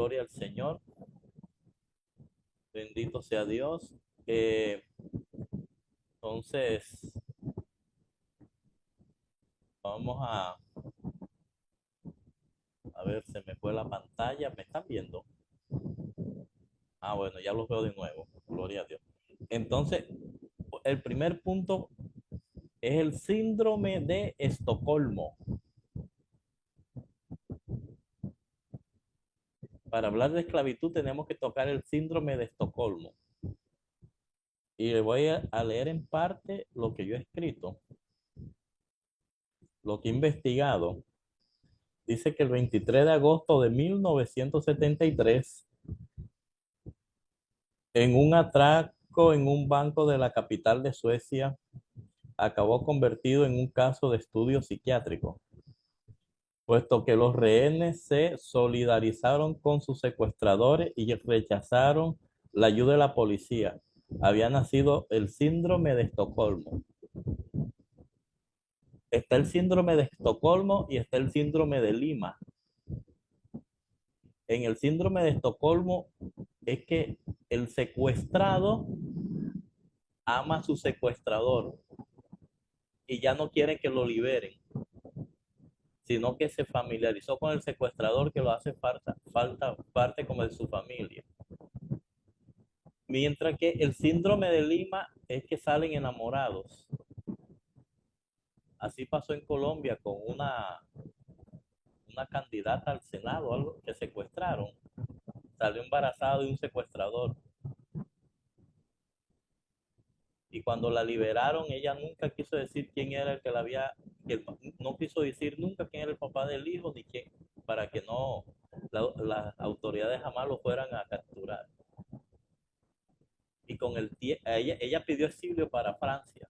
gloria al Señor. Bendito sea Dios. Eh, entonces, vamos a ver, se me fue la pantalla. ¿Me están viendo? Ah, bueno, ya los veo de nuevo. Gloria a Dios. Entonces, el primer punto es el síndrome de Estocolmo. Para hablar de esclavitud tenemos que tocar el síndrome de Estocolmo. Y le voy a leer en parte lo que yo he escrito, lo que he investigado. Dice que el 23 de agosto de 1973, en un atraco en un banco de la capital de Suecia, acabó convertido en un caso de estudio psiquiátrico, puesto que los rehenes se solidarizaron con sus secuestradores y rechazaron la ayuda de la policía. Había nacido el síndrome de Estocolmo. Está el síndrome de Estocolmo y está el síndrome de Lima. En el síndrome de Estocolmo es que el secuestrado ama a su secuestrador y ya no quiere que lo liberen, sino que se familiarizó con el secuestrador que lo hace falta parte como de su familia. Mientras que el síndrome de Lima es que salen enamorados. Así pasó en Colombia con una candidata al Senado, algo que secuestraron. Salió embarazada de un secuestrador. Y cuando la liberaron, ella nunca quiso decir quién era el que la había, no quiso decir nunca quién era el papá del hijo, ni quién, para que no las autoridades jamás lo fueran a capturar. Y con el tiempo, ella pidió exilio para Francia.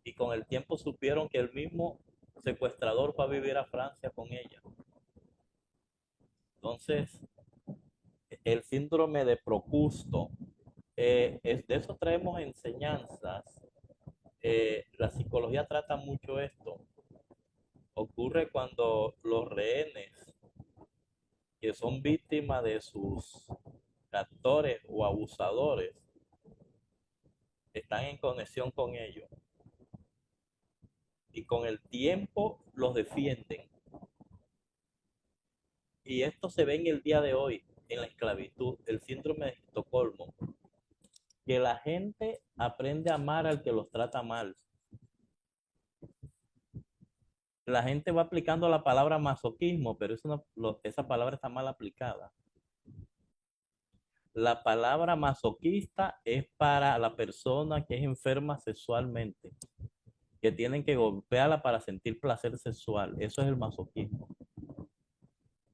Y con el tiempo supieron que el mismo secuestrador fue a vivir a Francia con ella. Entonces, el síndrome de Procusto, de eso traemos enseñanzas. La psicología trata mucho esto. Ocurre cuando los rehenes que son víctimas de sus captores o abusadores están en conexión con ellos y con el tiempo los defienden. Y esto se ve en el día de hoy, en la esclavitud, el síndrome de Estocolmo, que la gente aprende a amar al que los trata mal. La gente va aplicando la palabra masoquismo, pero esa palabra está mal aplicada. La palabra masoquista es para la persona que es enferma sexualmente, que tienen que golpearla para sentir placer sexual. Eso es el masoquismo.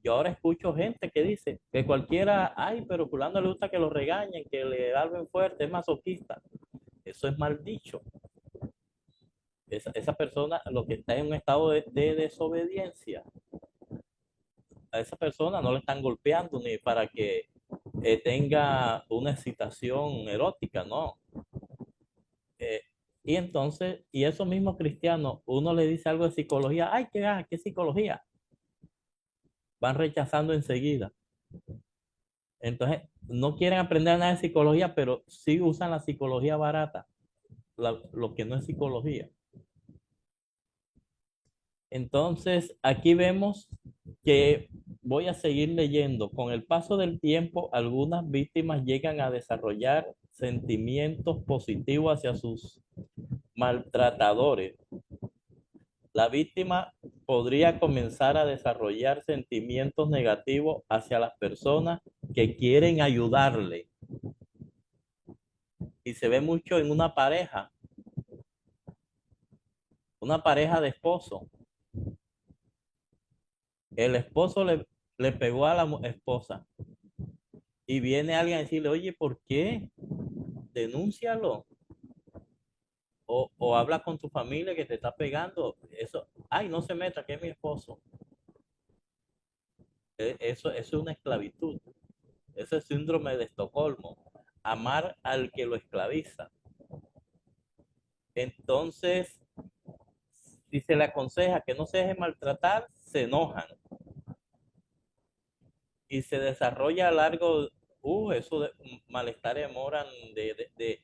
Yo ahora escucho gente que dice que cualquiera, ay, pero fulano le gusta que lo regañen, que le hablen fuerte, es masoquista. Eso es mal dicho. Esa persona lo que está en un estado de desobediencia. A esa persona no le están golpeando ni para que tenga una excitación erótica, no. Eh, y entonces, y esos mismos cristianos, uno le dice algo de psicología, ay, ¿qué psicología? Van rechazando enseguida. Entonces, no quieren aprender nada de psicología, pero sí usan la psicología barata, lo que no es psicología. Entonces, aquí vemos que voy a seguir leyendo. Con el paso del tiempo, algunas víctimas llegan a desarrollar sentimientos positivos hacia sus maltratadores. La víctima podría comenzar a desarrollar sentimientos negativos hacia las personas que quieren ayudarle. Y se ve mucho en una pareja de esposo. El esposo le pegó a la esposa y viene alguien a decirle, oye, ¿por qué? Denúncialo. O habla con tu familia que te está pegando. Eso, ay, no se meta, que es mi esposo. Eso es una esclavitud. Ese es el síndrome de Estocolmo. Amar al que lo esclaviza. Entonces, si se le aconseja que no se deje maltratar, se enojan. y se desarrolla a largo, eso de malestares demoran de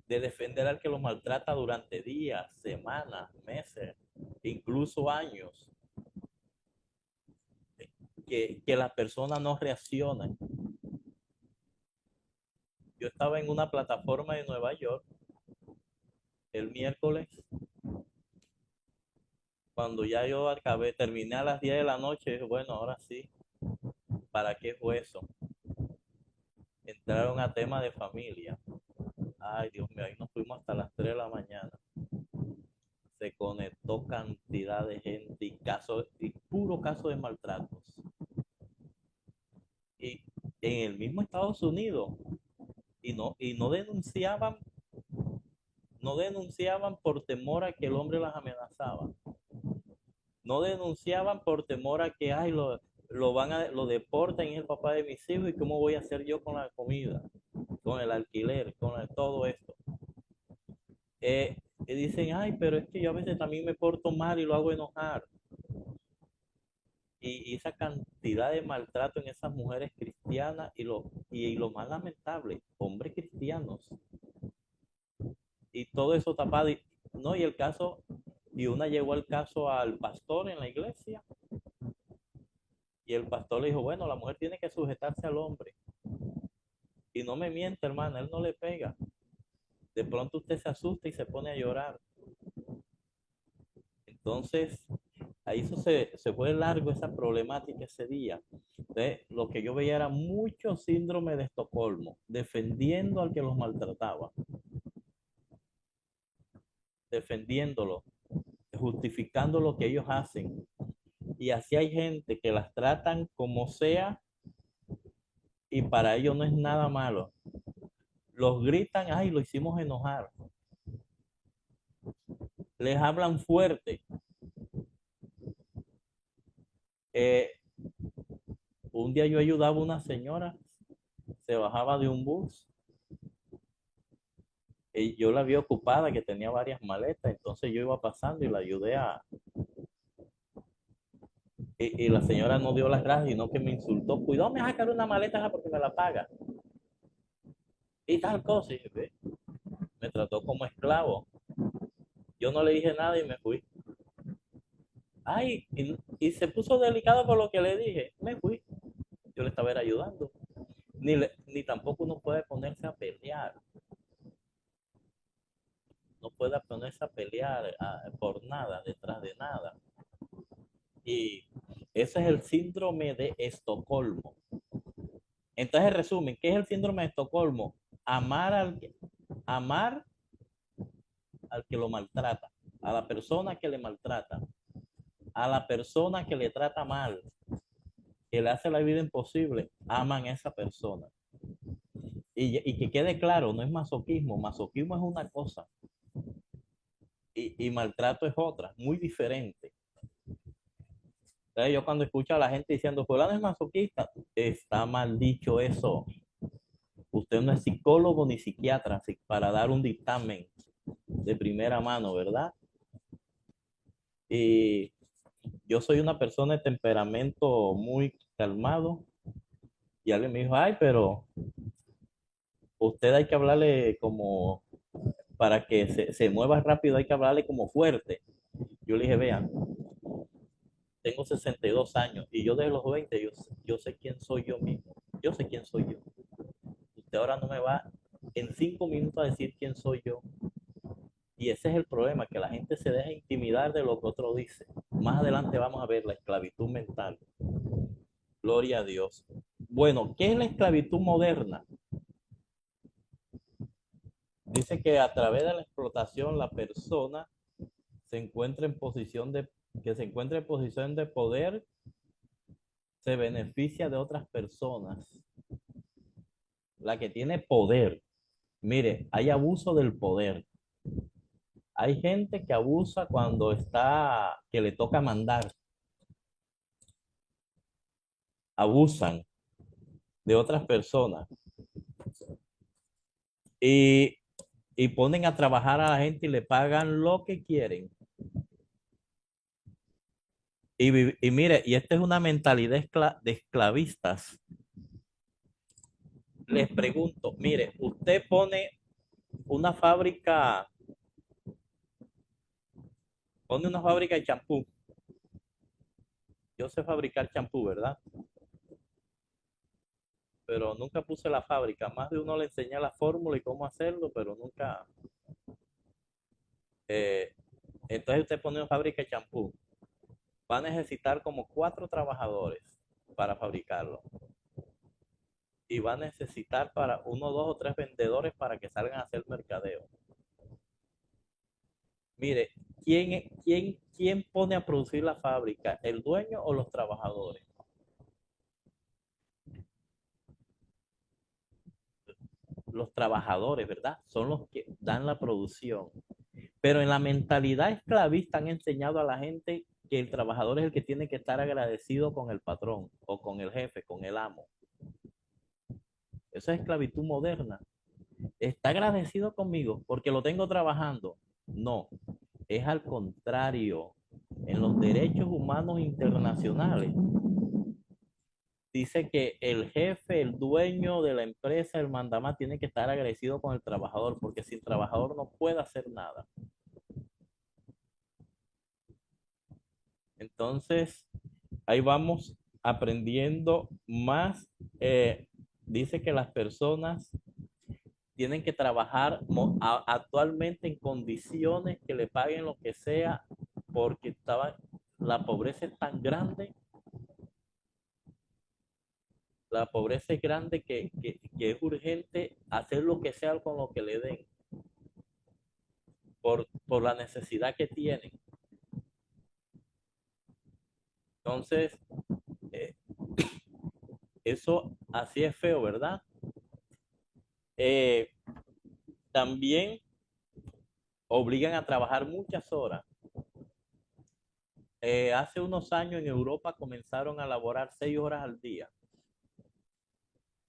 defender al que los maltrata durante días, semanas, meses, incluso años, que la persona no reacciona. Yo estaba en una plataforma de Nueva York el miércoles, cuando ya yo acabé, terminé a las 10 de la noche, dije, bueno, ahora sí, ¿para qué fue eso? Entraron a tema de familia. Ay, Dios mío, ahí nos fuimos hasta las 3 de la mañana. Se conectó cantidad de gente y puro caso de maltratos. Y en el mismo Estados Unidos, y no denunciaban, no denunciaban por temor a que el hombre las amenazaba. No denunciaban por temor a que ay, lo deportan, es el papá de mis hijos, y cómo voy a hacer yo con la comida, con el alquiler, todo esto. Y dicen, ay, pero es que yo a veces también me porto mal y lo hago enojar. Y esa cantidad de maltrato en esas mujeres cristianas y lo más lamentable, hombres cristianos. Y todo eso tapado. No, y el caso, y una llevó el caso al pastor en la iglesia, y el pastor le dijo, bueno, la mujer tiene que sujetarse al hombre. Y no me miente, hermana, él no le pega. De pronto usted se asusta y se pone a llorar. Entonces, ahí eso se fue largo esa problemática ese día. Entonces, lo que yo veía era mucho síndrome de Estocolmo, defendiendo al que los maltrataba, defendiéndolo, justificando lo que ellos hacen. Y así hay gente que las tratan como sea y para ellos no es nada malo. Los gritan, ay, lo hicimos enojar. Les hablan fuerte. Eh, un día yo ayudaba a una señora, se bajaba de un bus y yo la vi ocupada, que tenía varias maletas, entonces yo iba pasando y la ayudé y la señora no dio las gracias, sino que me insultó, cuidado, me sacar una maleta porque me la paga. Y tal cosa, y me trató como esclavo. Yo no le dije nada y me fui. Ay, y se puso delicado por lo que le dije, me fui. Yo le estaba ayudando. Ni tampoco uno puede ponerse a pelear. No puede ponerse a pelear por nada, detrás de nada. Y ese es el síndrome de Estocolmo. Entonces, resumen, ¿qué es el síndrome de Estocolmo? Amar al que lo maltrata, a la persona que le maltrata, a la persona que le trata mal, que le hace la vida imposible, aman a esa persona. Y que quede claro, no es masoquismo, masoquismo es una cosa y maltrato es otra, muy diferente. Entonces yo cuando escucho a la gente diciendo, fulano es masoquista, está mal dicho eso. Usted no es psicólogo ni psiquiatra para dar un dictamen de primera mano, ¿verdad? Y yo soy una persona de temperamento muy calmado. Y alguien me dijo, ay, pero usted hay que hablarle como, para que se mueva rápido, hay que hablarle como fuerte. Yo le dije, vean, tengo 62 años y yo desde los 20, yo sé quién soy yo mismo. Yo sé quién soy yo. Usted ahora no me va en 5 minutos a decir quién soy yo. Y ese es el problema, que la gente se deja intimidar de lo que otro dice. Más adelante vamos a ver la esclavitud mental. Gloria a Dios. Bueno, ¿qué es la esclavitud moderna? Dice que a través de la explotación la persona se encuentra en posición que se encuentra en posición de poder, se beneficia de otras personas. La que tiene poder. Mire, hay abuso del poder. Hay gente que abusa cuando que le toca mandar. Abusan de otras personas y, y ponen a trabajar a la gente y le pagan lo que quieren. Y mire, y esta es una mentalidad de esclavistas. les pregunto, mire, usted una pone una fábrica de champú. Yo sé fabricar champú, ¿verdad? Pero nunca puse la fábrica. Más de uno le enseñé la fórmula y cómo hacerlo, pero nunca. eh, entonces usted pone una fábrica de champú. Va a necesitar como 4 trabajadores para fabricarlo. Y va a necesitar para 1, 2 o 3 vendedores para que salgan a hacer mercadeo. Mire, ¿quién pone a producir la fábrica? ¿El dueño o los trabajadores? Los trabajadores, ¿verdad? Son los que dan la producción. Pero en la mentalidad esclavista han enseñado a la gente que el trabajador es el que tiene que estar agradecido con el patrón o con el jefe, con el amo. Eso es esclavitud moderna. ¿Está agradecido conmigo porque lo tengo trabajando? No, es al contrario. En los derechos humanos internacionales dice que el jefe, el dueño de la empresa, el mandamás, tiene que estar agradecido con el trabajador porque sin trabajador no puede hacer nada. Entonces, ahí vamos aprendiendo más. Dice que las personas tienen que trabajar actualmente en condiciones que le paguen lo que sea, porque la pobreza es tan grande, la pobreza es grande que es urgente hacer lo que sea con lo que le den, por la necesidad que tienen. Entonces, eh, eso así es feo, ¿verdad? Eh, También obligan a trabajar muchas horas. Hace unos años en Europa comenzaron a laborar 6 horas al día.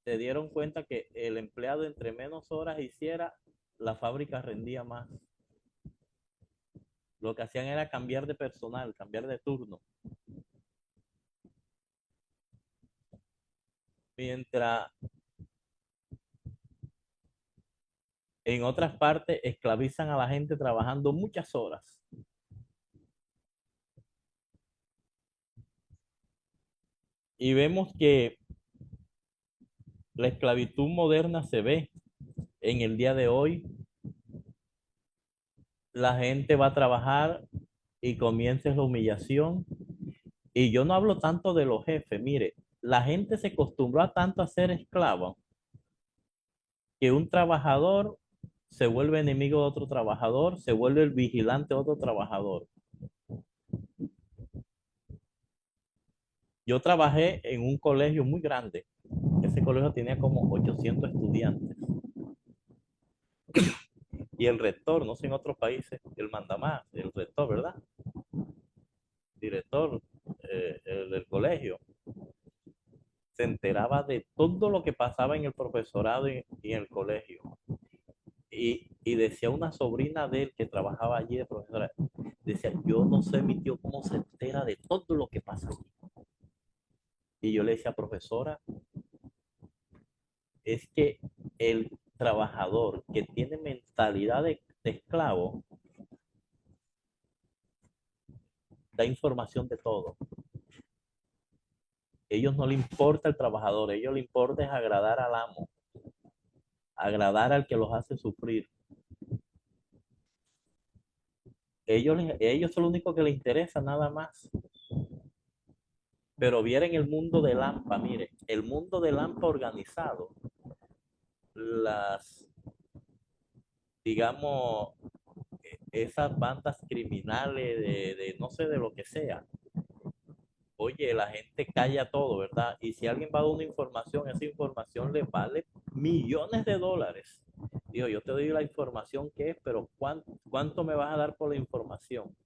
Se dieron cuenta que el empleado entre menos horas hiciera, la fábrica rendía más. Lo que hacían era cambiar de personal, cambiar de turno. Mientras en otras partes esclavizan a la gente trabajando muchas horas. Y vemos que la esclavitud moderna se ve en el día de hoy. La gente va a trabajar y comienza la humillación. Y yo no hablo tanto de los jefes. Mire, la gente se acostumbró a tanto a ser esclavo que un trabajador se vuelve enemigo de otro trabajador, se vuelve el vigilante de otro trabajador. Yo trabajé en un colegio muy grande. Ese colegio tenía como 800 estudiantes. Y el rector, no sé en otros países, el mandamás, el rector, ¿verdad? Director el del colegio, se enteraba de todo lo que pasaba en el profesorado y en el colegio. Y decía una sobrina de él que trabajaba allí de profesora, decía, yo no sé mi tío cómo se entera de todo lo que pasa aquí. Y yo le decía, profesora, es que el trabajador que tiene mentalidad de esclavo da información de todo. Ellos no le importa el trabajador, ellos le importa es agradar al amo, agradar al que los hace sufrir. Ellos son lo único que les interesa, nada más. Pero vienen el mundo de Lampa, mire, el mundo de Lampa organizado, las, digamos, esas bandas criminales de no sé, de lo que sea. Oye, la gente calla todo, ¿verdad? Y si alguien va a dar una información, esa información le vale millones de dólares. Digo, yo te doy la información que es, pero ¿cuánto me vas a dar por la información?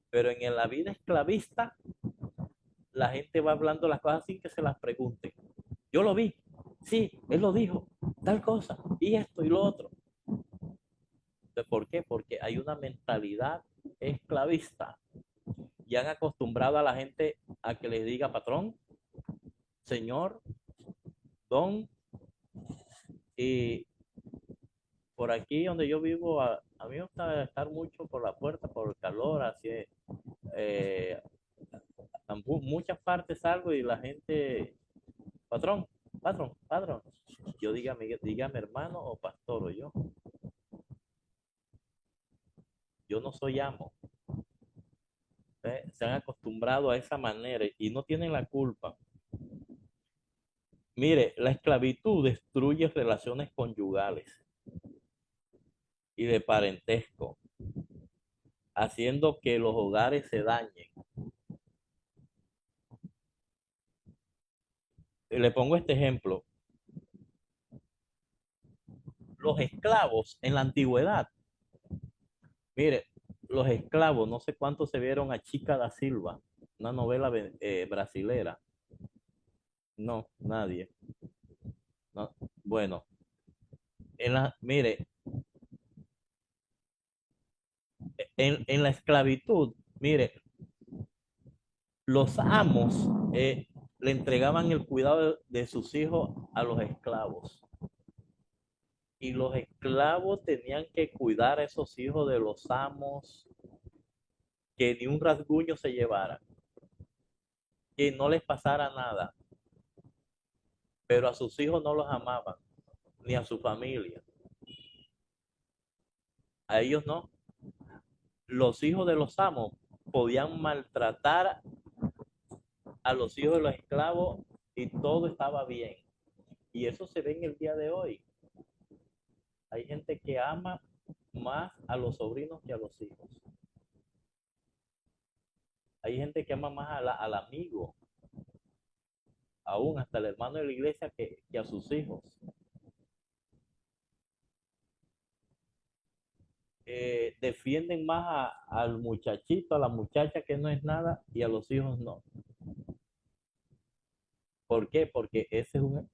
Pero en la vida esclavista, la gente va hablando las cosas sin que se las pregunten. Yo lo vi, sí, él lo dijo, tal cosa, y esto y lo otro. ¿Por qué? Porque hay una mentalidad esclavista y han acostumbrado a la gente a que les diga patrón, señor, don, Y por aquí donde yo vivo, a mí me gusta estar mucho por la puerta, por el calor, así eh, muchas partes salgo y la gente, patrón, patrón, patrón. Yo dígame hermano o pastor o yo no soy amo. Se han acostumbrado a esa manera y no tienen la culpa. Mire, la esclavitud destruye relaciones conyugales y de parentesco, haciendo que los hogares se dañen. Le pongo este ejemplo. Los esclavos en la antigüedad, mire, los esclavos, no sé cuántos se vieron a Chica da Silva, una novela brasilera. No, nadie. No. Bueno, mire, en la esclavitud, mire, los amos le entregaban el cuidado de sus hijos a los esclavos. Y los esclavos tenían que cuidar a esos hijos de los amos, que ni un rasguño se llevara, que no les pasara nada. Pero a sus hijos no los amaban, ni a su familia. A ellos no. Los hijos de los amos podían maltratar a los hijos de los esclavos y todo estaba bien. Y eso se ve en el día de hoy. Hay gente que ama más a los sobrinos que a los hijos. Hay gente que ama más al amigo, aún hasta el hermano de la iglesia que a sus hijos. Defienden más al muchachito, a la muchacha que no es nada y a los hijos no. ¿Por qué? Porque eso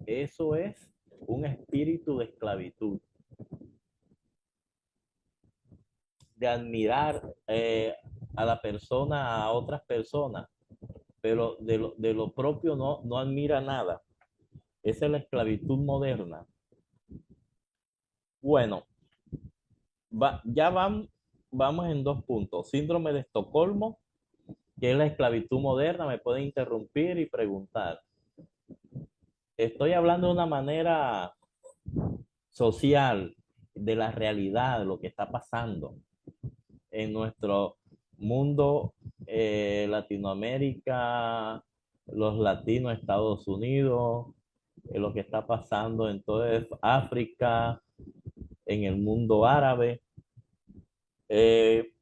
es un espíritu de esclavitud, de admirar a la persona, a otras personas, pero de lo propio no admira nada. Esa es la esclavitud moderna. Bueno, ya vamos en dos puntos. Síndrome de Estocolmo, que es la esclavitud moderna. Me pueden interrumpir y preguntar. Estoy hablando de una manera social, de la realidad, de lo que está pasando en nuestro mundo, Latinoamérica, los latinos, Estados Unidos, lo que está pasando en toda África, en el mundo árabe. Eh,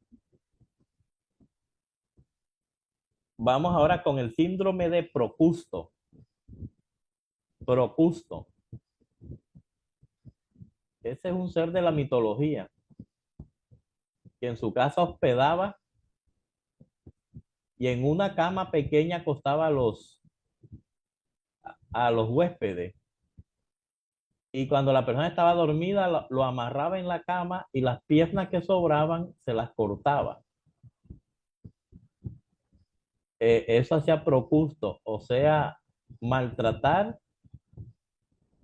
Vamos ahora con el síndrome de Procusto. Procusto. Ese es un ser de la mitología que en su casa hospedaba y en una cama pequeña acostaba a los huéspedes. Y cuando la persona estaba dormida, lo amarraba en la cama y las piernas que sobraban se las cortaba. Eso hacía Procusto, o sea, maltratar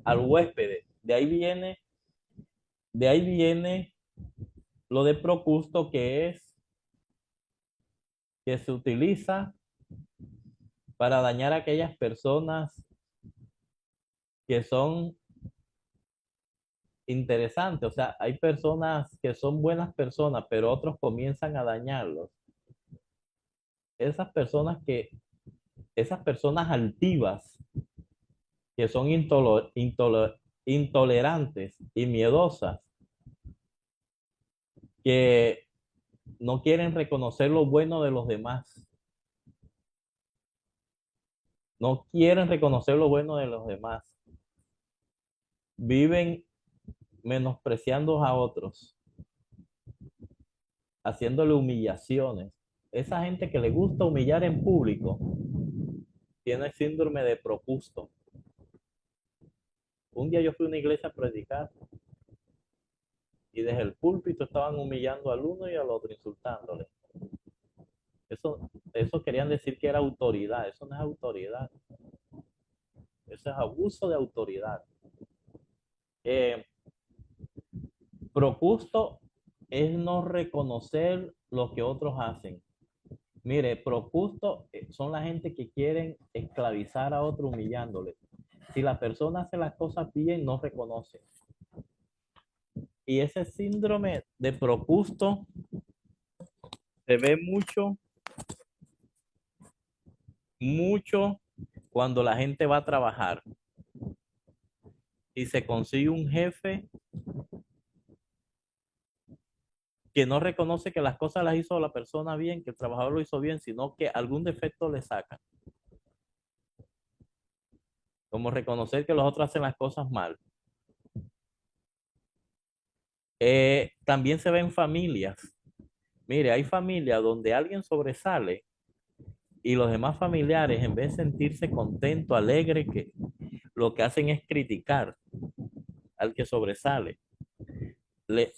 al huésped. De ahí viene lo de Procusto, que es que se utiliza para dañar a aquellas personas que son interesantes. O sea, hay personas que son buenas personas, pero otros comienzan a dañarlos. Esas personas esas personas altivas, que son intolerantes y miedosas, que no quieren reconocer lo bueno de los demás, no quieren reconocer lo bueno de los demás, viven menospreciando a otros, haciéndole humillaciones. Esa gente que le gusta humillar en público tiene síndrome de Procusto. Un día yo fui a una iglesia a predicar y desde el púlpito estaban humillando al uno y al otro, insultándole. Eso querían decir que era autoridad. Eso no es autoridad. Eso es abuso de autoridad. Eh, Procusto es no reconocer lo que otros hacen. Mire, procusto son la gente que quieren esclavizar a otro humillándole. Si la persona hace las cosas bien, no reconoce. Y ese síndrome de procusto se ve mucho, mucho cuando la gente va a trabajar y se consigue un jefe que no reconoce que las cosas las hizo la persona bien, que el trabajador lo hizo bien, sino que algún defecto le saca. Como reconocer que los otros hacen las cosas mal. También se ve en familias. Mire, hay familias donde alguien sobresale y los demás familiares, en vez de sentirse contento, alegre, que lo que hacen es criticar al que sobresale.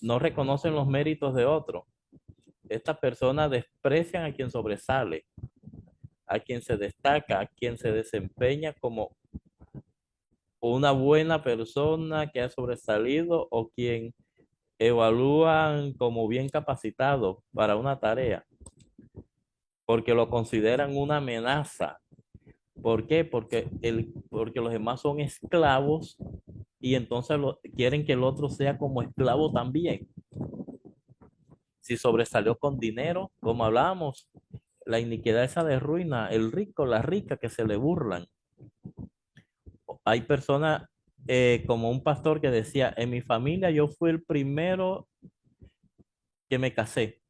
No reconocen los méritos de otro. Estas personas desprecian a quien sobresale, a quien se destaca, a quien se desempeña como una buena persona que ha sobresalido o quien evalúan como bien capacitado para una tarea, porque lo consideran una amenaza. ¿Por qué? Porque los demás son esclavos y entonces quieren que el otro sea como esclavo también. Si sobresalió con dinero, como hablábamos, la iniquidad esa de ruina, el rico, la rica que se le burlan. Hay personas como un pastor que decía, en mi familia yo fui el primero que me casé.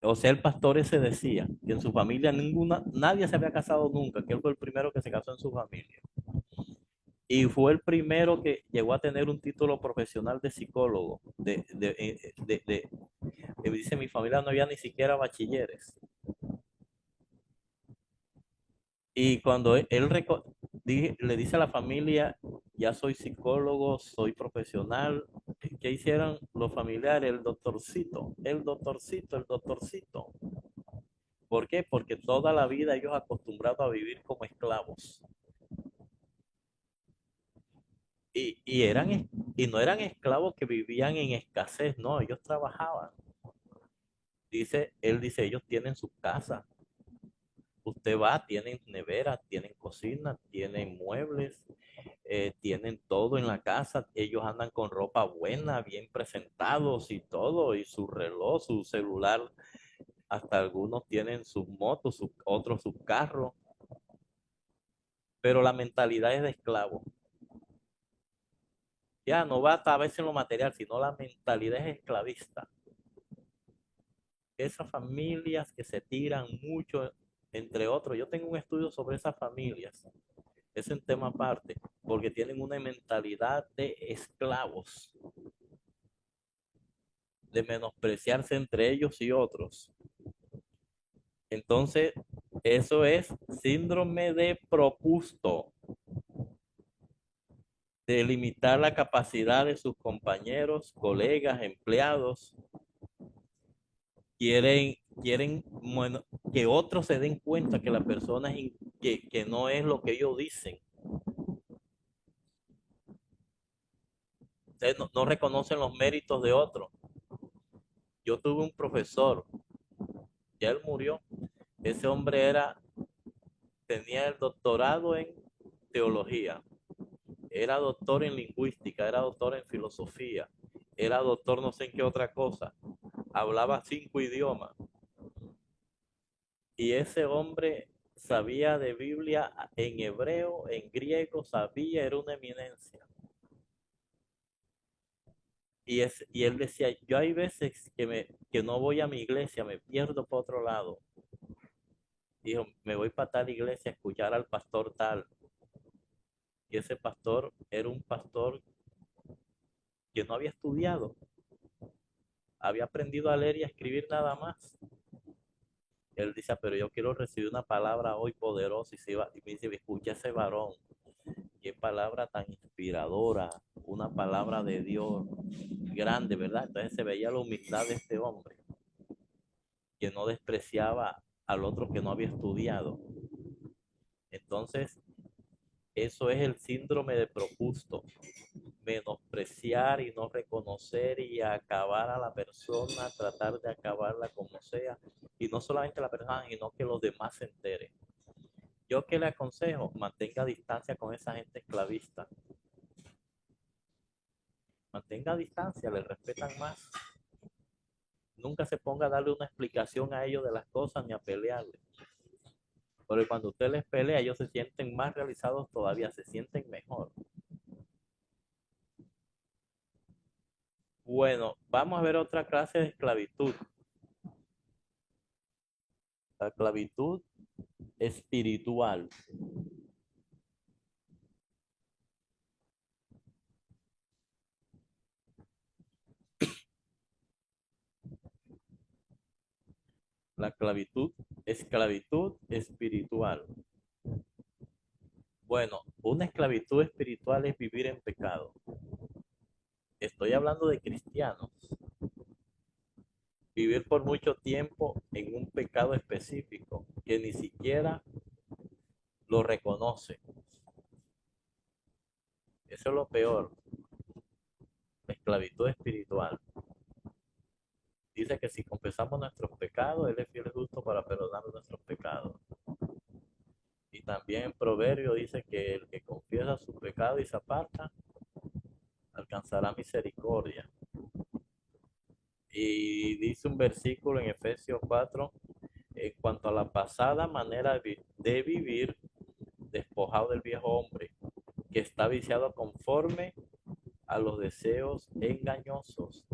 O sea, el pastor ese decía que en su familia nadie se había casado nunca, que él fue el primero que se casó en su familia. Y fue el primero que llegó a tener un título profesional de psicólogo. Dice, mi familia no había ni siquiera bachilleres. Y cuando le dice a la familia, ya soy psicólogo, soy profesional, ¿qué hicieron los familiares? El doctorcito, el doctorcito, el doctorcito. ¿Por qué? Porque toda la vida ellos acostumbrados a vivir como esclavos. Y no eran esclavos que vivían en escasez, no, ellos trabajaban. Él dice, ellos tienen su casa. Usted va, tienen nevera, tienen cocina, tienen muebles, tienen todo en la casa. Ellos andan con ropa buena, bien presentados y todo, y su reloj, su celular. Hasta algunos tienen sus motos, otros sus carros. Pero la mentalidad es de esclavo. Ya no va a veces en lo material, sino la mentalidad es esclavista. Esas familias que se tiran mucho, entre otros. Yo tengo un estudio sobre esas familias. Es un tema aparte, porque tienen una mentalidad de esclavos, de menospreciarse entre ellos y otros. Entonces, eso es síndrome de propusto, de limitar la capacidad de sus compañeros, colegas, empleados. Quieren bueno, que otros se den cuenta que la persona que no es lo que ellos dicen. Ustedes no reconocen los méritos de otros. Yo tuve un profesor, ya él murió. Ese hombre tenía el doctorado en teología, era doctor en lingüística, era doctor en filosofía, era doctor no sé en qué otra cosa, hablaba 5 idiomas. Y ese hombre sabía de Biblia en hebreo, en griego, sabía, era una eminencia. Y él decía, yo hay veces que no voy a mi iglesia, me pierdo por otro lado. Dijo, me voy para tal iglesia a escuchar al pastor tal. Y ese pastor era un pastor que no había estudiado, había aprendido a leer y a escribir nada más. Él dice, pero yo quiero recibir una palabra hoy poderosa. Y me dice, escucha ese varón, qué palabra tan inspiradora, una palabra de Dios grande, ¿verdad? Entonces se veía la humildad de este hombre, que no despreciaba al otro que no había estudiado. Entonces, eso es el síndrome de Procusto. menospreciar y no reconocer y acabar a la persona, tratar de acabarla como sea, y no solamente la persona, sino que los demás se enteren. Yo que le aconsejo, mantenga distancia con esa gente esclavista. Mantenga distancia, le respetan más. Nunca se ponga a darle una explicación a ellos de las cosas ni a pelearles. Porque cuando usted les pelea, ellos se sienten más realizados todavía, se sienten mejor. Bueno, vamos a ver otra clase de esclavitud. La esclavitud espiritual. La esclavitud espiritual. Bueno, una esclavitud espiritual es vivir en pecado. Estoy hablando de cristianos. Vivir por mucho tiempo en un pecado específico que ni siquiera lo reconoce. Eso es lo peor. La esclavitud espiritual. Dice que si confesamos nuestros pecados, Él es fiel y justo para perdonar nuestros pecados. Y también en Proverbio dice que el que confiesa su pecado y se aparta, alcanzará misericordia. Y dice un versículo en Efesios 4, en cuanto a la pasada manera de vivir, despojado del viejo hombre, que está viciado conforme a los deseos engañosos,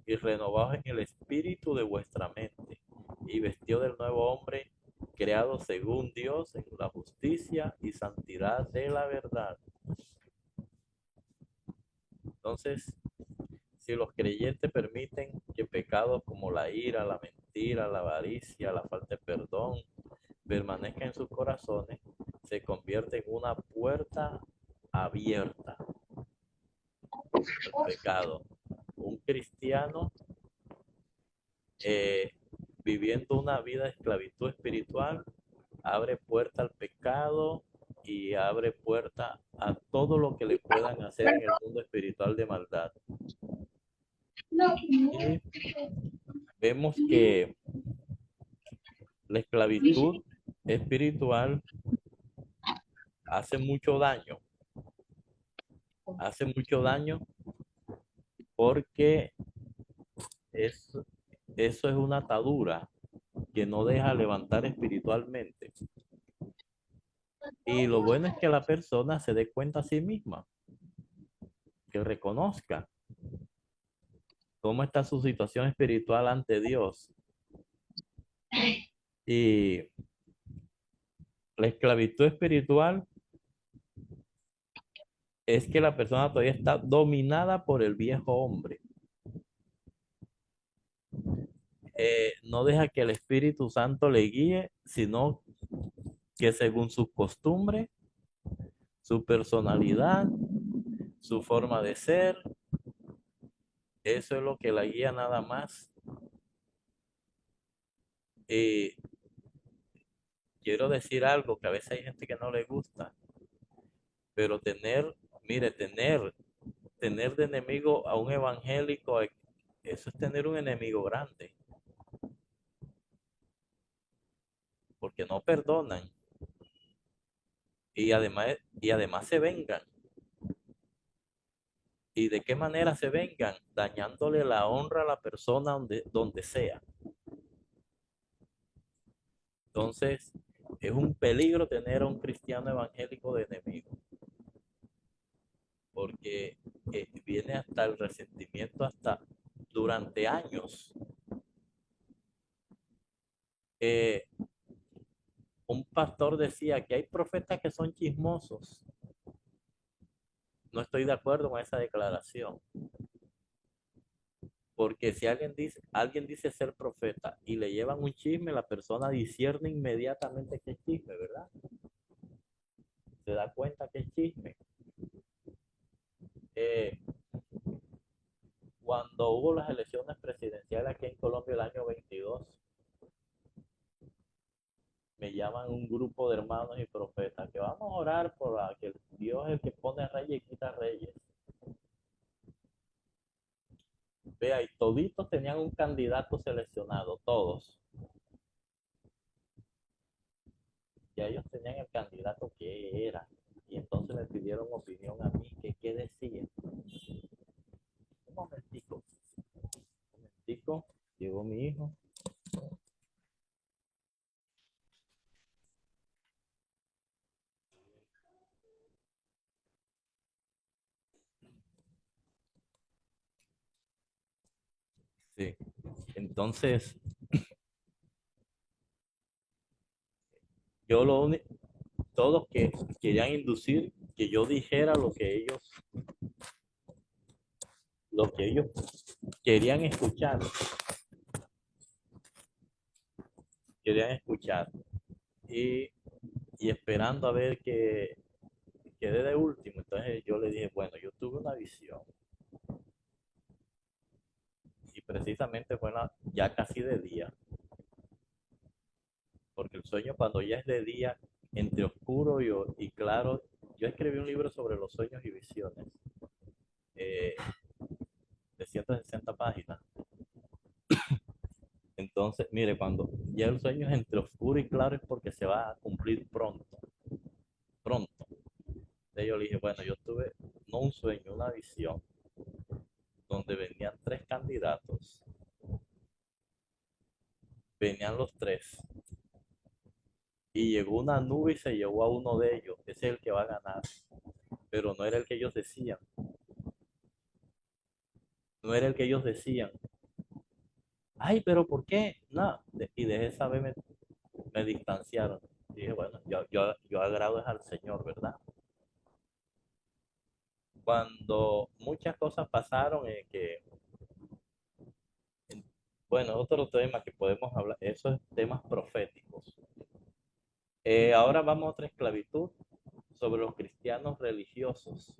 y renovados en el espíritu de vuestra mente, y vestido del nuevo hombre, creado según Dios en la justicia y santidad de la verdad. Entonces, si los creyentes permiten que pecados como la ira, la mentira, la avaricia, la falta de perdón permanezcan en sus corazones, se convierte en una puerta abierta al pecado. Un cristiano eh, viviendo una vida de esclavitud espiritual abre puerta al pecado y abre puerta a todo lo que le puedan hacer en el mundo espiritual de maldad. Y vemos que la esclavitud espiritual hace mucho daño. Hace mucho daño porque es, eso es una atadura que no deja levantar espiritualmente. Y lo bueno es que la persona se dé cuenta a sí misma, que reconozca cómo está su situación espiritual ante Dios. Y la esclavitud espiritual es que la persona todavía está dominada por el viejo hombre. No deja que el Espíritu Santo le guíe, sino que según su costumbre, su personalidad, su forma de ser, eso es lo que la guía nada más. Y quiero decir algo que a veces hay gente que no le gusta, pero mire, tener de enemigo a un evangélico, eso es tener un enemigo grande, porque no perdonan y además se vengan. ¿Y de qué manera se vengan? Dañándole la honra a la persona donde sea. Entonces, es un peligro tener a un cristiano evangélico de enemigo, porque viene hasta el resentimiento hasta durante años. Eh, un pastor decía que hay profetas que son chismosos. No estoy de acuerdo con esa declaración, porque si alguien dice ser profeta y le llevan un chisme, la persona discierne inmediatamente que es chisme, ¿verdad? Se da cuenta que es chisme. Eh, Cuando hubo las elecciones presidenciales aquí en Colombia el año 22, me llaman un grupo de hermanos y profetas que vamos a orar por que Dios es el que pone reyes y quita reyes. Vea, y toditos tenían un candidato seleccionado, todos. Ya ellos tenían el candidato que era. Y entonces me pidieron opinión a mí, que qué decía. Un momentico, llegó mi hijo. Sí. Entonces, yo lo único, todos que querían inducir que yo dijera lo que ellos querían escuchar, querían escuchar. Y, y esperando a ver que quedé de último. Entonces yo le dije, bueno, yo tuve una visión y precisamente fue ya casi de día, porque el sueño cuando ya es de día, entre oscuro y claro, yo escribí un libro sobre los sueños y visiones eh, de 160 páginas. Entonces, mire, cuando ya el sueño es entre oscuro y claro es porque se va a cumplir pronto, pronto. Entonces yo le dije, bueno, yo tuve no un sueño, una visión donde venían tres candidatos, venían los tres y llegó una nube y se llevó a uno de ellos. Ese es el que va a ganar, pero no era el que ellos decían, no era el que ellos decían. Ay, pero ¿por qué? No, y de esa vez me distanciaron. Dije, bueno, yo agrado es al Señor, ¿verdad? Cuando muchas cosas pasaron, bueno, otro tema que podemos hablar, esos temas proféticos. Ahora vamos a otra esclavitud sobre los cristianos religiosos.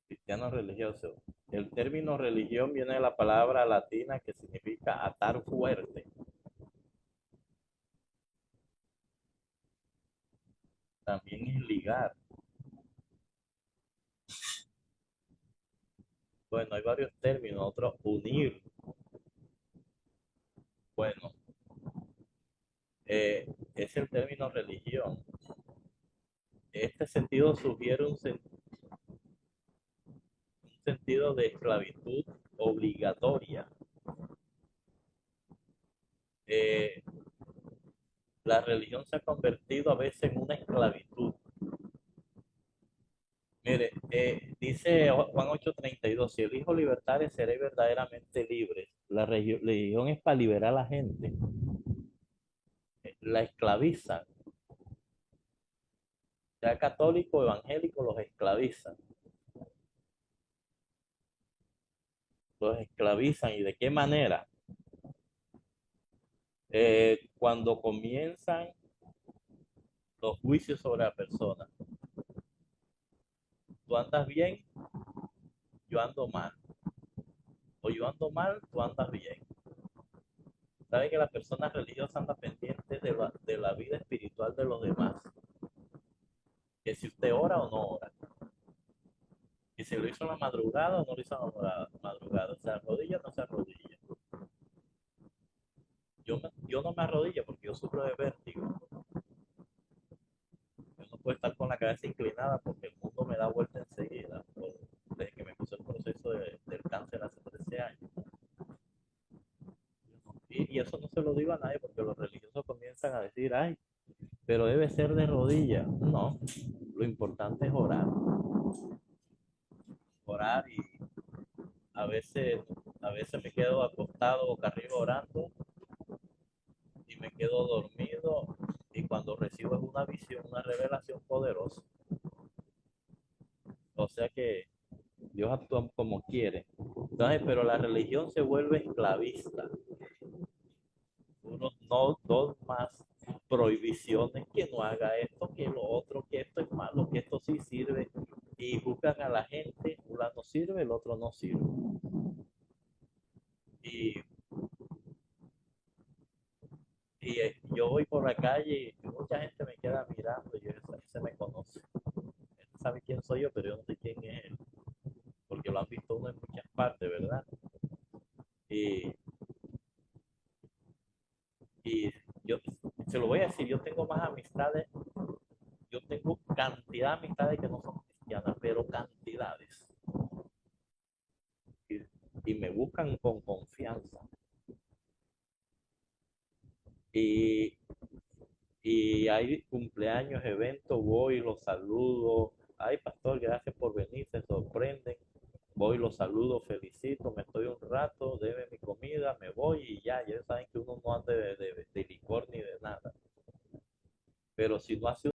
Cristianos religiosos. El término religión viene de la palabra latina que significa atar fuerte. También es ligar. Bueno, hay varios términos, otros unir. Bueno, es el término religión. Este sentido sugiere un sentido de esclavitud obligatoria. Eh, la religión se ha convertido a veces en una esclavitud. Mire, dice Juan 8:32, si el Hijo libertare, seréis verdaderamente libres. La religión es para liberar a la gente. La esclavizan. Sea católico o evangélico, los esclavizan. Los esclavizan. ¿Y de qué manera? Cuando comienzan los juicios sobre la persona. Tú andas bien, yo ando mal. O yo ando mal, tú andas bien. Sabe que la persona religiosa anda pendiente de la vida espiritual de los demás. Que si usted ora o no ora. Que si lo hizo en la madrugada o no lo hizo en la madrugada. Se arrodilla o no se arrodilla. Yo no me arrodillo porque yo sufro de vértigo. Yo no puedo estar con la cabeza inclinada porque el mundo me da vuelta enseguida. Desde que me puse el proceso del cáncer hace 13 años. Y eso no se lo digo a nadie porque los religiosos comienzan a decir, ay, pero debe ser de rodillas. No, lo importante es orar. Orar y a veces, a veces me quedo acostado boca arriba orando y me quedo dormido y cuando recibo es una visión, una revelación poderosa. O sea que Dios actúa como quiere. Entonces, pero la religión se vuelve esclavista. Unos no dogmas, prohibiciones, que no haga esto, que lo otro, que esto es malo, que esto sí sirve. Y juzgan a la gente, uno no sirve, el otro no sirve. Y, y yo voy por la calle y mucha gente me queda mirando y ese me conoce. Él sabe quién soy yo, pero yo no sé quién es él, porque lo han visto uno en muchas partes, ¿verdad? Y, y yo se lo voy a decir, yo tengo más amistades, yo tengo cantidad de amistades que no son cristianas, pero cantidades. Y, y me buscan con confianza. Y, y hay cumpleaños, eventos, voy, los saludo. Ay, pastor, gracias por venir, se sorprenden. Voy, los saludo, felicito, me estoy un rato, debe mi comida, me voy y ya saben que uno no anda de licor ni de nada. Pero si no hace